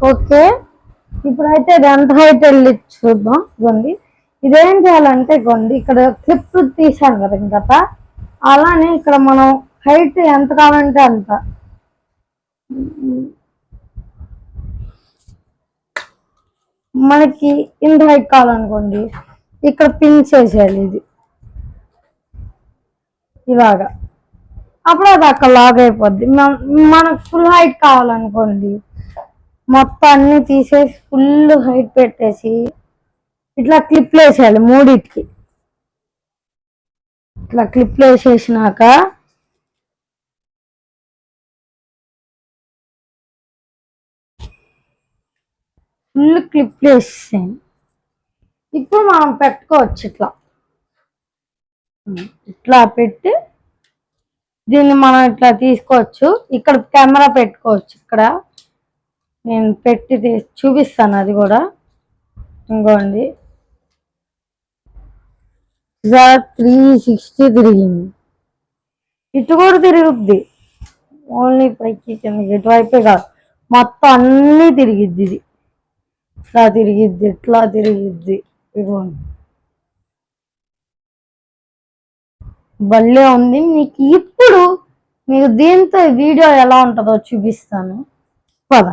Okay, ఇప్పుడైతే ఇది ఎంత హైట్ వెళ్ళి చూద్దాం. ఇవ్వండి, ఇదేం చేయాలంటే ఇవ్వండి, ఇక్కడ క్లిప్ తీసాం కదా ఇంకత, అలానే ఇక్కడ మనం హైట్ ఎంత కావాలంటే అంత, మనకి ఇంత హైట్ కావాలనుకోండి ఇక్కడ పిన్ చేసేయాలి ఇది ఇలాగా. అప్పుడు అది అక్కడ లాగ్ అయిపోద్ది. మనకు ఫుల్ హైట్ కావాలనుకోండి మొత్తం అన్ని తీసేసి ఫుల్ హైట్ పెట్టేసి ఇట్లా క్లిప్లు వేసేయాలి మూడింటికి. ఇట్లా క్లిప్లు వేసేసినాక ఫుల్ క్లిప్లు వేసేసాను. ఇప్పుడు మనం పెట్టుకోవచ్చు ఇట్లా ఇట్లా పెట్టి దీన్ని మనం ఇట్లా తీసుకోవచ్చు. ఇక్కడ కెమెరా పెట్టుకోవచ్చు. ఇక్కడ నేను పెట్టి చూపిస్తాను అది కూడా. ఇంకోండి 360 తిరిగింది. ఇటు కూడా తిరుగుద్ది, ఓన్లీ పైకి కిందకి ఇటువైపే కాదు మొత్తం అన్నీ తిరిగిద్ది. ఇది ఇట్లా తిరిగిద్ది, ఇట్లా తిరిగిద్ది. ఇదిగోండి భలే ఉంది. ఇప్పుడు మీకు దీంతో వీడియో ఎలా ఉంటుందో చూపిస్తాను. పద.